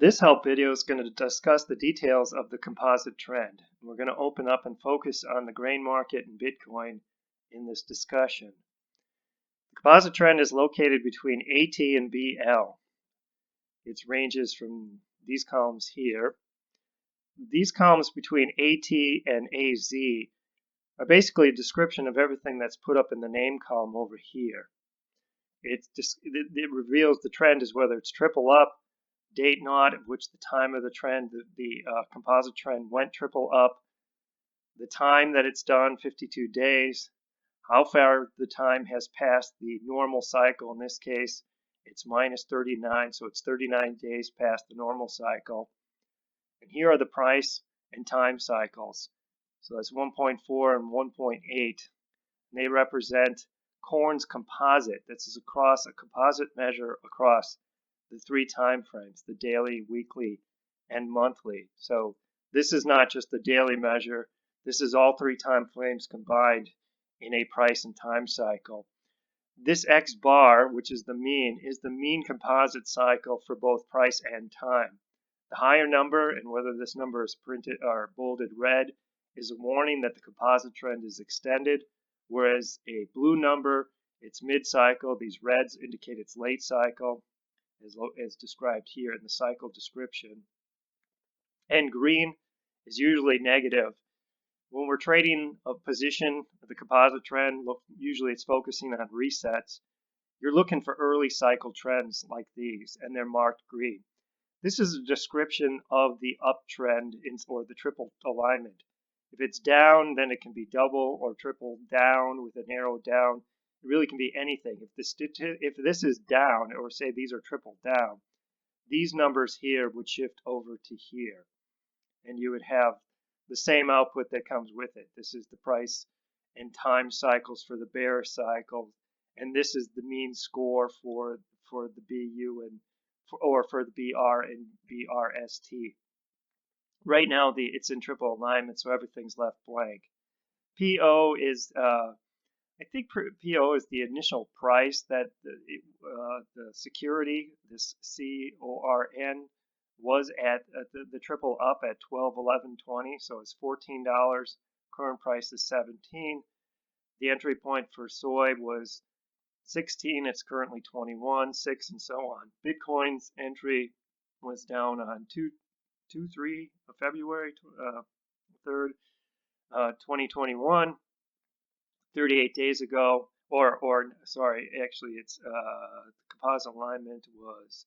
This help video is going to discuss the details of the composite trend. We're going to open up and focus on the grain market and Bitcoin in this discussion. The composite trend is located between AT and BL. It ranges from these columns here. These columns between AT and AZ are basically a description of everything that's put up in the name column over here. It reveals the trend is whether it's triple up, date not, at which the time of the trend, the composite trend went triple up, the time that it's done, 52 days, how far the time has passed the normal cycle. In this case, it's minus 39, so it's 39 days past the normal cycle. And here are the price and time cycles. So that's 1.4 and 1.8. And they represent corn's composite. This is across a composite measure across the three time frames, the daily, weekly, and monthly. So this is not just the daily measure. This is all three time frames combined in a price and time cycle. This X bar, which is the mean composite cycle for both price and time. The higher number, and whether this number is printed or bolded red, is a warning that the composite trend is extended, whereas a blue number, it's mid-cycle. These reds indicate it's late cycle, as described here in the cycle description. And green is usually negative. When we're trading a position of the composite trend, usually it's focusing on resets. You're looking for early cycle trends like these, and they're marked green. This is a description of the uptrend or the triple alignment. If it's down, then it can be double or triple down with an arrow down. It really can be anything. If this is down, or say these are triple down, these numbers here would shift over to here, and you would have the same output that comes with it. This is the price and time cycles for the bearish cycle, and this is the mean score for the BU and for the BR and BRST. Right now, it's in triple alignment, so everything's left blank. PO is, I think PO is the initial price that the security, this CORN, was at the triple up at 12.11.20, so it's $14. Current price is 17. The entry point for soy was 16. It's currently 21, 6, and so on. Bitcoin's entry was down on 3 of February 3rd, 2021, 38 days ago. Sorry, actually, it's composite alignment was,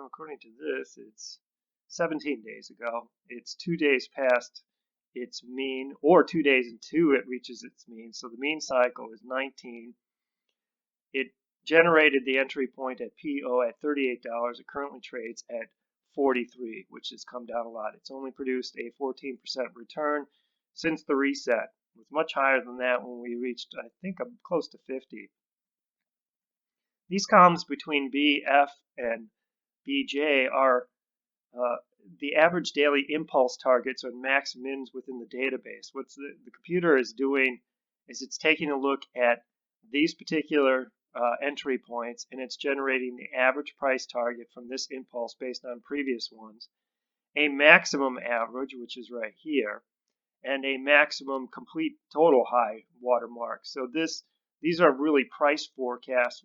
according to this, it's 17 days ago. It's 2 days past its mean, or 2 days and 2 it reaches its mean. So the mean cycle is 19. It generated the entry point at PO at $38. It currently trades at 43, which has come down a lot. It's only produced a 14% return since the reset. It was much higher than that when we reached, I think, close to 50. These columns between BF and BJ are the average daily impulse targets or max mins within the database. What the computer is doing is it's taking a look at these particular entry points, and it's generating the average price target from this impulse based on previous ones, a maximum average, which is right here, and a maximum complete total high watermark. So these are really price forecasts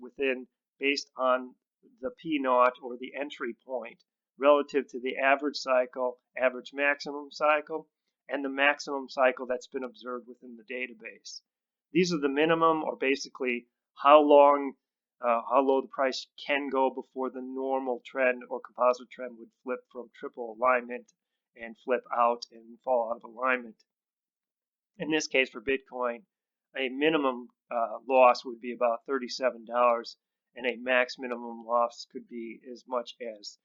based on the P naught or the entry point relative to the average cycle, average maximum cycle, and the maximum cycle that's been observed within the database. These are the minimum, or basically how low the price can go before the normal trend or composite trend would flip from triple alignment and flip out and fall out of alignment. In this case, for Bitcoin, a minimum loss would be about $37, and a max minimum loss could be as much as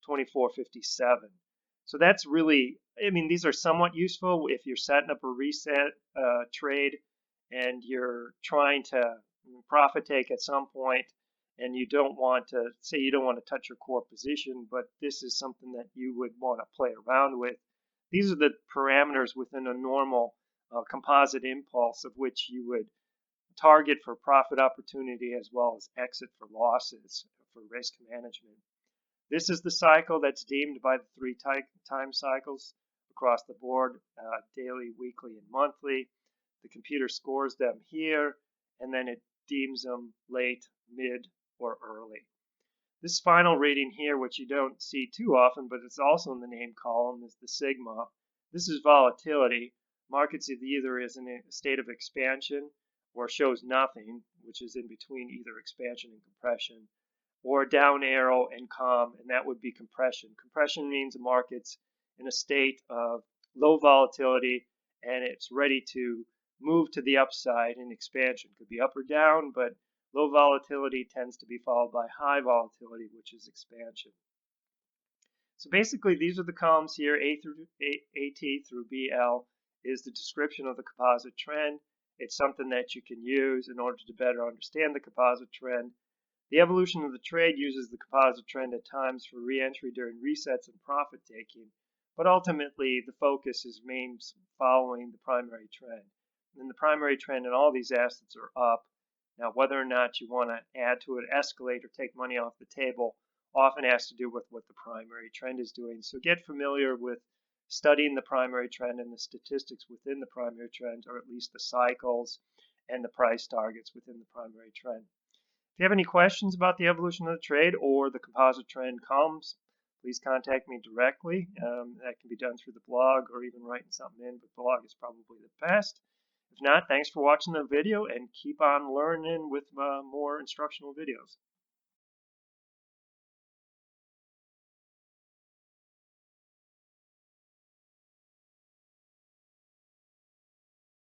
$24.57. So that's really, I mean, these are somewhat useful if you're setting up a reset trade and you're trying to profit take at some point, and you don't want to, say you don't want to touch your core position, but this is something that you would want to play around with. These are the parameters within a normal composite impulse of which you would target for profit opportunity as well as exit for losses for risk management. This is the cycle that's deemed by the three time cycles across the board, daily, weekly, and monthly. The computer scores them here, and then it deems them late, mid, or early. This final reading here, which you don't see too often, but it's also in the name column, is the sigma. This is volatility. Markets either is in a state of expansion or shows nothing, which is in between either expansion and compression, or down arrow and calm, and that would be compression. Compression means the market's in a state of low volatility and it's ready to move to the upside in expansion. Could be up or down, but low volatility tends to be followed by high volatility, which is expansion. So basically, these are the columns here, AT through BL is the description of the composite trend. It's something that you can use in order to better understand the composite trend. The evolution of the trade uses the composite trend at times for re-entry during resets and profit taking, but ultimately the focus is mainly following the primary trend. And the primary trend in all these assets are up. Now, whether or not you want to add to it, escalate, or take money off the table often has to do with what the primary trend is doing. So get familiar with studying the primary trend and the statistics within the primary trend, or at least the cycles and the price targets within the primary trend. If you have any questions about the evolution of the trade or the composite trend columns, please contact me directly. That can be done through the blog or even writing something in, but blog is probably the best. If not, thanks for watching the video and keep on learning with more instructional videos.